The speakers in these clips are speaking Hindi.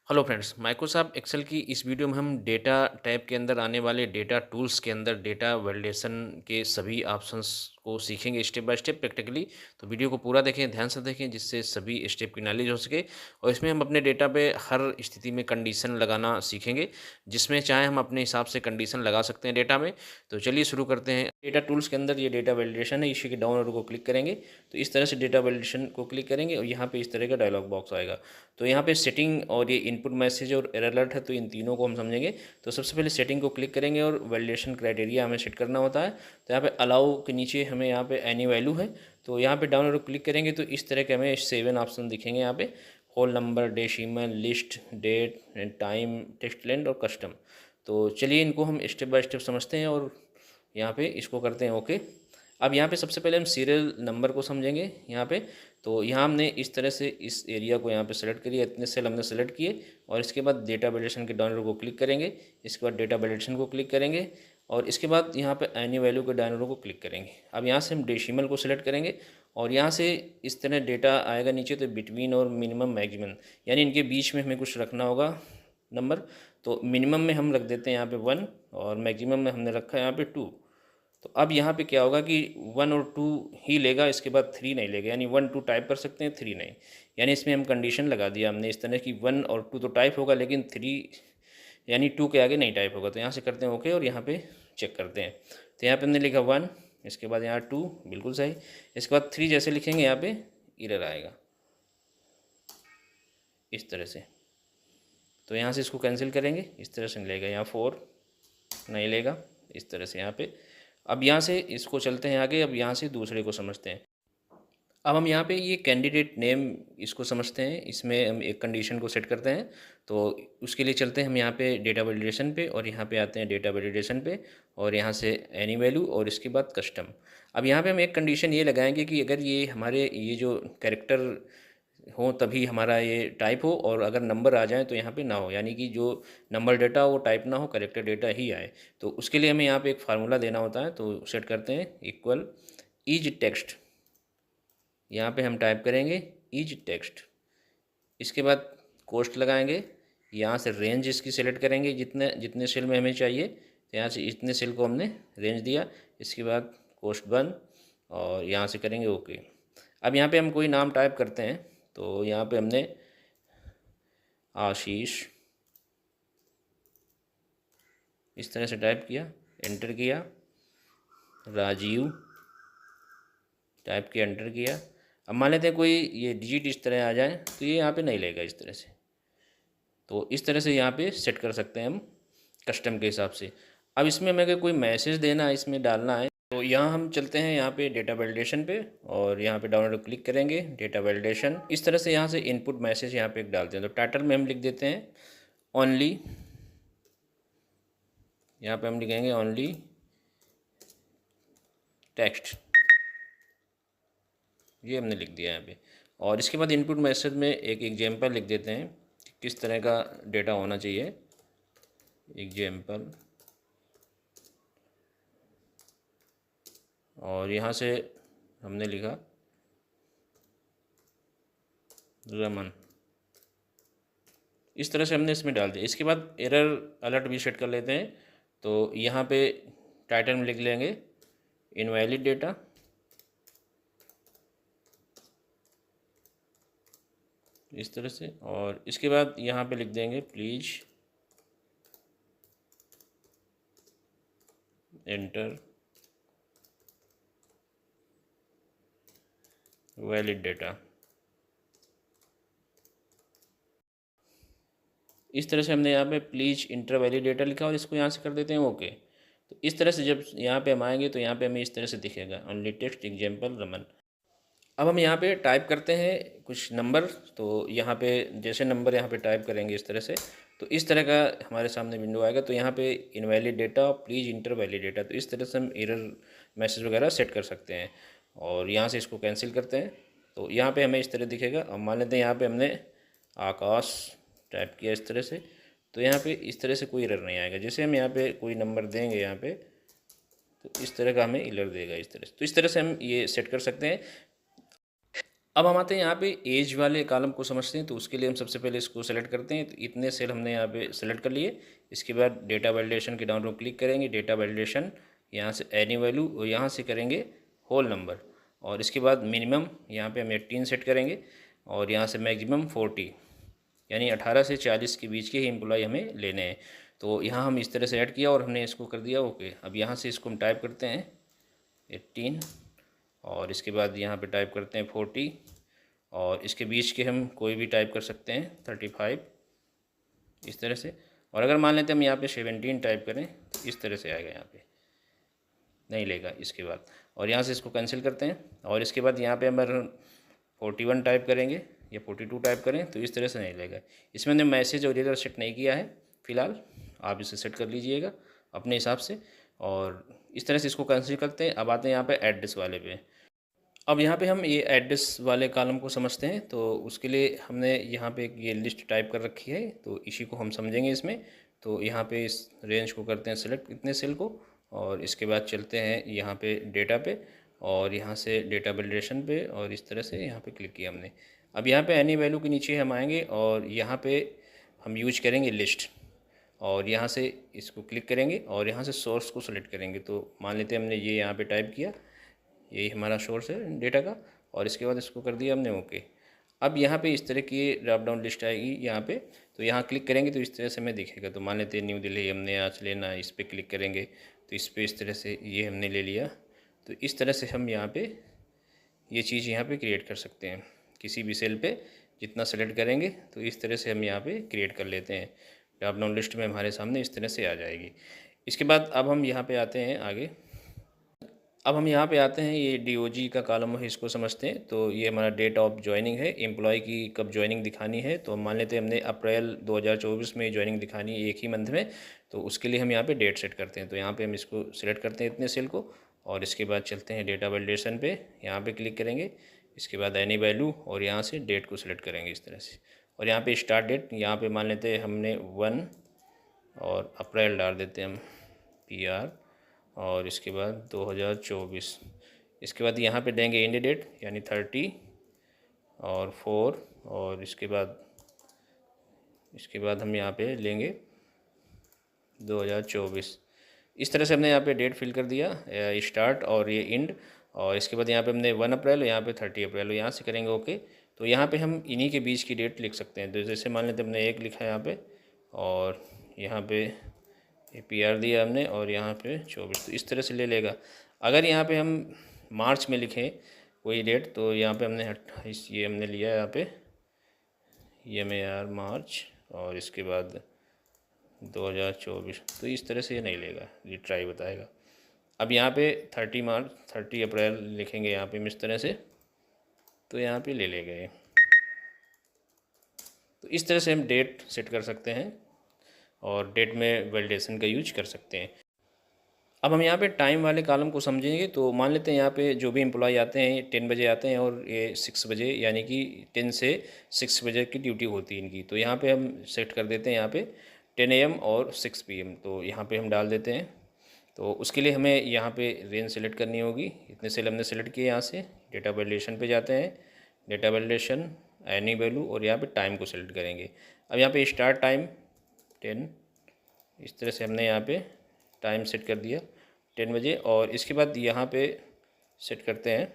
हेलो फ्रेंड्स, माइक्रोसॉफ्ट एक्सेल की इस वीडियो में हम डेटा टैब के अंदर आने वाले डेटा टूल्स के अंदर डेटा वैलिडेशन के सभी ऑप्शंस को सीखेंगे स्टेप बाय स्टेप प्रैक्टिकली। तो वीडियो को पूरा देखें, ध्यान से देखें जिससे सभी स्टेप की नॉलेज हो सके। और इसमें हम अपने डेटा पे हर स्थिति में कंडीशन लगाना सीखेंगे, जिसमें चाहे हम अपने हिसाब से कंडीशन लगा सकते हैं डेटा में। तो चलिए शुरू करते हैं। डेटा टूल्स के अंदर ये डेटा वैलिडेशन है, इसी के डाउन एरो को क्लिक करेंगे तो इस तरह से डेटा वैलिडेशन को क्लिक करेंगे और यहाँ पे इस तरह का डायलॉग बॉक्स आएगा। तो यहाँ पे सेटिंग और ये इनपुट मैसेज और एरर अलर्ट है, तो इन तीनों को हम समझेंगे। तो सबसे पहले सेटिंग को क्लिक करेंगे और वैलिडेशन क्राइटेरिया हमें सेट करना होता है। तो यहाँ पे अलाउ के नीचे हमें यहाँ पे एनी वैल्यू है, तो यहाँ पे डाउन एरो क्लिक करेंगे तो इस तरह के हमें 7 ऑप्शन दिखेंगे यहाँ पे। Whole number, decimal, list, date, time, text length और कस्टम। तो चलिए इनको हम स्टेप बाय स्टेप समझते हैं और यहाँ पे इसको करते हैं ओके। अब यहाँ पे सबसे पहले हम सीरियल नंबर को समझेंगे यहाँ पे। तो यहाँ हमने इस तरह से इस एरिया को यहाँ पे सेलेक्ट करिए, इतने सेल हमने सेलेक्ट किए और इसके बाद डेटा वैलिडेशन के डाउन एरो को क्लिक करेंगे। इसके बाद डेटा वैलिडेशन को क्लिक करेंगे और इसके बाद यहाँ पे एनी वैल्यू के डाउन एरो को क्लिक करेंगे। अब यहाँ से हम डेसिमल को सिलेक्ट करेंगे और यहाँ से इस तरह डेटा आएगा नीचे, तो बिटवीन और मिनिमम मैक्सिमम यानी इनके बीच में हमें कुछ रखना होगा नंबर। तो मिनिमम में हम रख देते हैं यहाँ पे 1 और मैक्सिमम में हमने रखा है यहाँ पे 2। तो अब यहाँ पे क्या होगा कि 1 और 2 ही लेगा, इसके बाद 3 नहीं लेगा, यानी 1 2 टाइप कर सकते हैं, 3 नहीं। यानी इसमें हम कंडीशन लगा दिया हमने इस तरह की 1 और 2 तो टाइप होगा लेकिन 3 यानी 2 के आगे नहीं टाइप होगा। तो यहाँ से करते हैं ओके और यहाँ पे चेक करते हैं। तो यहाँ पे हमने लिखा 1, इसके बाद यहाँ 2, बिल्कुल सही। इसके बाद 3 जैसे लिखेंगे यहाँ पे एरर आएगा इस तरह से। तो यहाँ से इसको कैंसिल करेंगे, इस तरह से नहीं लेगा। यहाँ 4 नहीं लेगा, इस तरह से यहाँ पे। अब यहाँ से इसको चलते हैं आगे, अब यहाँ से दूसरे को समझते हैं। अब हम यहाँ पे ये कैंडिडेट नेम इसको समझते हैं, इसमें हम एक कंडीशन को सेट करते हैं। तो उसके लिए चलते हैं हम यहाँ पे डेटा वैलिडेशन पे और यहाँ पे आते हैं डेटा वैलिडेशन पे और यहाँ से एनी वैल्यू और इसके बाद कस्टम। अब यहाँ पे हम एक कंडीशन ये लगाएंगे कि अगर ये हमारे ये जो कैरेक्टर हो तभी हमारा ये टाइप हो, और अगर नंबर आ जाए तो यहाँ पे ना हो, यानी कि जो नंबर डेटा वो टाइप ना हो, करेक्टर डेटा ही आए। तो उसके लिए हमें यहाँ पे एक फार्मूला देना होता है। तो सेट करते हैं इक्वल ईज टेक्स्ट, यहाँ पे हम टाइप करेंगे ईज टेक्स्ट। इसके बाद कोस्ट लगाएंगे, यहाँ से रेंज इसकी सेलेक्ट करेंगे जितने जितने सेल में हमें चाहिए। तो यहाँ से इतने सेल को हमने रेंज दिया, इसके बाद कोस्ट बंद और यहाँ से करेंगे ओके। अब यहाँ पे हम कोई नाम टाइप करते हैं, तो यहाँ पे हमने आशीष इस तरह से टाइप किया, एंटर किया। राजीव टाइप किया, एंटर किया। अब मान लेते हैं कोई ये डिजिट इस तरह आ जाए तो ये यहाँ पे नहीं लेगा इस तरह से। तो इस तरह से यहाँ पे सेट कर सकते हैं हम कस्टम के हिसाब से। अब इसमें हमें अगर कोई मैसेज देना है, इसमें डालना है, तो यहाँ हम चलते हैं यहाँ पे डेटा वैलिडेशन पे और यहाँ पे डाउनलोड क्लिक करेंगे डेटा वैलिडेशन। इस तरह से यहाँ से इनपुट मैसेज यहाँ पे एक डालते हैं। तो टाइटल में हम लिख देते हैं ओनली, यहाँ पे हम लिखेंगे ओनली टेक्स्ट, ये हमने लिख दिया यहाँ पे। और इसके बाद इनपुट मैसेज में एक एग्जाम्पल लिख देते हैं कि किस तरह का डेटा होना चाहिए। एग्जाम्पल, और यहाँ से हमने लिखा रमन। इस तरह से हमने इसमें डाल दिया। इसके बाद एरर अलर्ट भी सेट कर लेते हैं। तो यहाँ पे टाइटल में लिख लेंगे इनवैलिड डेटा, इस तरह से। और इसके बाद यहाँ पे लिख देंगे प्लीज एंटर वैलिड डेटा। इस तरह से हमने यहाँ पे प्लीज इंटर वैलिड डेटा लिखा और इसको यहाँ से कर देते हैं ओके। तो इस तरह से जब यहाँ पे हम आएंगे तो यहाँ पे हमें इस तरह से दिखेगा ओनली टेक्स्ट एग्जाम्पल रमन। अब हम यहाँ पे टाइप करते हैं कुछ नंबर। तो यहाँ पे जैसे नंबर यहाँ पे टाइप करेंगे इस तरह से, तो इस तरह का हमारे सामने विंडो आएगा। तो यहाँ पे invalid data, please inter valid data, तो इस तरह से हम एरर मैसेज वगैरह सेट कर सकते हैं। और यहाँ से इसको कैंसिल करते हैं तो यहाँ पे हमें इस तरह दिखेगा। अब मान लेते हैं यहाँ पे हमने आकाश टाइप किया इस तरह से, तो यहाँ पे इस तरह से कोई एरर नहीं आएगा। जैसे हम यहाँ पे कोई नंबर देंगे यहाँ पे, तो इस तरह का हमें एरर देगा इस तरह से। तो इस तरह से हम ये सेट कर सकते हैं। अब हम आते हैं यहाँ पे एज वाले कॉलम को समझते हैं। तो उसके लिए हम सबसे पहले इसको सेलेक्ट करते हैं। तो इतने सेल हमने यहाँ पे सेलेक्ट कर लिए। इसके बाद डेटा वैलिडेशन के डाउन रो क्लिक करेंगे, डेटा वैलिडेशन, यहाँ से एनी वैल्यू और यहाँ से करेंगे होल नंबर, और इसके बाद मिनिमम यहाँ पे हम 18 सेट करेंगे और यहाँ से मैक्सिमम 40, यानी 18 से 40 के बीच के ही एम्प्लॉय हमें लेने हैं। तो यहाँ हम इस तरह से ऐड किया और हमने इसको कर दिया ओके। अब यहाँ से इसको हम टाइप करते हैं 18 और इसके बाद यहाँ पे टाइप करते हैं 40 और इसके बीच के हम कोई भी टाइप कर सकते हैं 35 इस तरह से। और अगर मान लेते हैं हम यहाँ पे 17 टाइप करें तो इस तरह से आएगा, यहाँ पे नहीं लेगा इसके बाद। और यहाँ से इसको कैंसिल करते हैं और इसके बाद यहाँ पे हम 41 टाइप करेंगे या 42 टाइप करें तो इस तरह से नहीं लेगा। इसमें हमने मैसेज और एरर सेट नहीं किया है फ़िलहाल, आप इसे सेट कर लीजिएगा अपने हिसाब से। और इस तरह से इसको कैंसिल करते हैं। अब आते हैं यहाँ पे एड्रेस वाले पे। अब यहाँ पे हम ये एड्रेस वाले कॉलम को समझते हैं। तो उसके लिए हमने यहाँ पे एक ये लिस्ट टाइप कर रखी है, तो इसी को हम समझेंगे इसमें। तो यहाँ पे इस रेंज को करते हैं सेलेक्ट इतने सेल को, और इसके बाद चलते हैं यहाँ पे डेटा पे और यहाँ से डेटा वैलिडेशन पे और इस तरह से यहाँ पे क्लिक किया हमने। अब यहाँ पे एनी वैल्यू के नीचे हम आएंगे और यहाँ पे हम यूज करेंगे लिस्ट, और यहाँ से इसको क्लिक करेंगे और यहाँ से सोर्स को सेलेक्ट करेंगे। तो मान लेते हैं हमने ये यहाँ पे टाइप किया, यही हमारा सोर्स है डेटा का, और इसके बाद इसको कर दिया हमने ओके। अब यहाँ पे इस तरह की ड्रॉप डाउन लिस्ट आएगी यहाँ पे, तो यहाँ क्लिक करेंगे तो इस तरह से हमें दिखेगा। तो मान लेते हैं न्यू दिल्ली हमने आज लेना, इस पर क्लिक करेंगे तो इस पर इस तरह से ये हमने ले लिया। तो इस तरह से हम यहाँ पे ये चीज़ यहाँ पे क्रिएट कर सकते हैं। किसी भी सेल पे जितना सेलेक्ट करेंगे तो इस तरह से हम यहाँ पे क्रिएट कर लेते हैं। ड्रॉप डाउन लिस्ट में हमारे सामने इस तरह से आ जाएगी। इसके बाद अब हम यहाँ पे आते हैं आगे। अब हम यहाँ पे आते हैं, ये DOG का कॉलम है, इसको समझते हैं। तो ये हमारा डेट ऑफ ज्वाइनिंग है, एम्प्लॉय की कब ज्वाइनिंग दिखानी है। तो मान लेते हैं हमने अप्रैल 2024 में ज्वाइनिंग दिखानी है एक ही मंथ में, तो उसके लिए हम यहाँ पे डेट सेट करते हैं। तो यहाँ पे हम इसको सिलेक्ट करते हैं इतने सेल को, और इसके बाद चलते हैं डेटा वैलिडेशन पे, यहाँ पे क्लिक करेंगे। इसके बाद एनी वैल्यू और यहाँ से डेट को सिलेक्ट करेंगे इस तरह से। और यहाँ पे स्टार्ट डेट, यहाँ पे मान लेते हैं हमने 1 और अप्रैल डाल देते हैं हम PR, और इसके बाद 2024। इसके बाद यहाँ पे देंगे एंड डेट यानी 30 और 4, और इसके बाद हम यहाँ पे लेंगे 2024। इस तरह से हमने यहाँ पे डेट फिल कर दिया, स्टार्ट और ये एंड। और इसके बाद यहाँ पे हमने 1 अप्रैल और यहाँ पे 30 अप्रैल, यहाँ से करेंगे ओके। तो यहाँ पे हम इन्हीं के बीच की डेट लिख सकते हैं। तो जैसे मान लेते हमने 1 लिखा है यहाँ पे, और यहाँ पे PR दिया हमने, और यहाँ पे 24, तो इस तरह से ले लेगा। अगर यहाँ पे हम मार्च में लिखें कोई डेट, तो यहाँ पे हमने 28 ये हमने लिया है यहाँ पे MAR मार्च, और इसके बाद 2024, तो इस तरह से ये नहीं लेगा, ये ट्राई बताएगा। अब यहाँ पे 30 अप्रैल लिखेंगे यहाँ पे इस तरह से, तो यहाँ पे ले लेगा ये। तो इस तरह से हम डेट सेट कर सकते हैं और डेट में वैलिडेशन का यूज कर सकते हैं। अब हम यहाँ पे टाइम वाले कॉलम को समझेंगे। तो मान लेते हैं यहाँ पे जो भी एम्प्लॉय आते हैं 10 बजे आते हैं और ये 6 बजे, यानी कि 10 से 6 बजे की ड्यूटी होती है इनकी। तो यहाँ पे हम सेट कर देते हैं यहाँ पे 10 AM और 6 PM, तो यहाँ पे हम डाल देते हैं। तो उसके लिए हमें यहाँ पे रेंज सेलेक्ट करनी होगी। इतने सेल हमने सेलेक्ट किए। यहाँ से डेटा वैलिडेशन पे जाते हैं, डेटा वैलिडेशन, एनी वैल्यू, और यहाँ पे टाइम को सेलेक्ट करेंगे। अब यहाँ पे स्टार्ट टाइम 10, इस तरह से हमने यहाँ पे टाइम सेट कर दिया 10 बजे। और इसके बाद यहाँ पे सेट करते हैं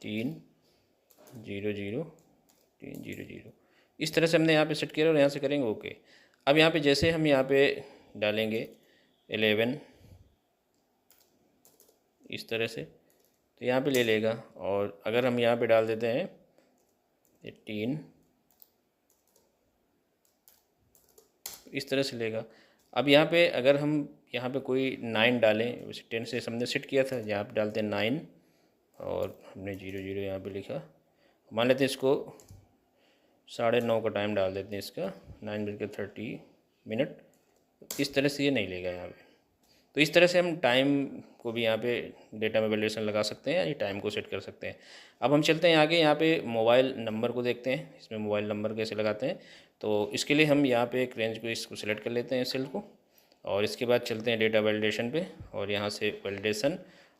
3:00, इस तरह से हमने यहाँ पे सेट किया और यहाँ से करेंगे ओके। अब यहाँ पे जैसे हम यहाँ पे डालेंगे 11 इस तरह से, तो यहाँ पे ले लेगा। और अगर हम यहाँ पे डाल देते हैं 18 इस तरह से लेगा। अब यहाँ पे अगर हम यहाँ पे कोई 9 डालें, वैसे 10 से हमने सेट किया था, यहाँ पे डालते हैं 9 और हमने 00 यहाँ पे लिखा। मान लेते हैं इसको 9:30 का टाइम डाल देते हैं इसका, 9:30। इस तरह से ये नहीं लेगा यहाँ पे। तो इस तरह से हम टाइम को भी यहाँ पे डेटा में वैल्यूएशन लगा सकते हैं, यानी टाइम को सेट कर सकते हैं। अब हम चलते हैं आगे, यहाँ पे मोबाइल नंबर को देखते हैं। इसमें मोबाइल नंबर कैसे लगाते हैं, तो इसके लिए हम यहाँ पे एक रेंज को इसको सेलेक्ट कर लेते हैं सेल को, और इसके बाद चलते हैं डेटा वैलिडेशन पे, और यहाँ से वैलिडेशन।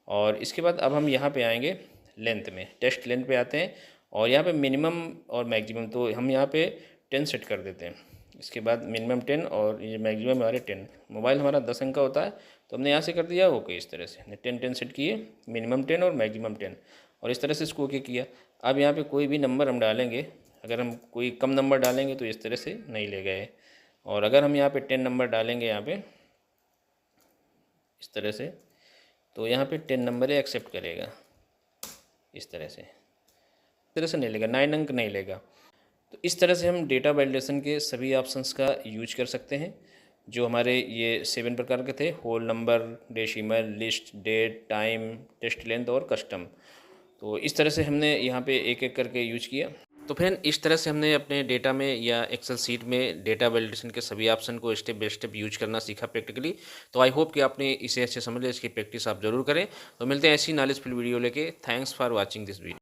और इसके बाद अब हम यहाँ पे आएंगे लेंथ में, टेस्ट लेंथ पे आते हैं और यहाँ पे मिनिमम और मैक्सिमम, तो हम यहाँ पे 10 सेट कर देते हैं। इसके बाद मिनिमम 10 और ये मैक्सिमम हमारे 10। मोबाइल हमारा 10 अंक का होता है, तो हमने यहाँ से कर दिया ओके। इस तरह से 10 सेट किए, मिनिमम 10 और मैक्सिमम 10, और इस तरह से इसको ओके किया। अब यहाँ पे कोई भी नंबर हम डालेंगे, अगर हम कोई कम नंबर डालेंगे तो इस तरह से नहीं ले गए, और अगर हम यहाँ पे 10 नंबर डालेंगे यहाँ पे इस तरह से, तो यहाँ पे 10 नंबर ही एक्सेप्ट करेगा। इस तरह से नहीं लेगा, 9 अंक नहीं लेगा। तो इस तरह से हम डेटा वैलिडेशन के सभी ऑप्शंस का यूज कर सकते हैं, जो हमारे ये 7 प्रकार के थे: whole number, decimal, list, date, time, test length और कस्टम। तो इस तरह से हमने यहाँ पे एक एक करके यूज किया। तो फ्रेंड, इस तरह से हमने अपने डेटा में या एक्सेल सीट में डेटा वैलिडेशन के सभी ऑप्शन को स्टेप बाय स्टेप यूज करना सीखा प्रैक्टिकली। तो आई होप कि आपने इसे अच्छे समझ लिया, इसकी प्रैक्टिस आप जरूर करें। तो मिलते हैं ऐसी नॉलेजफुल वीडियो लेके। Thanks for watching this video.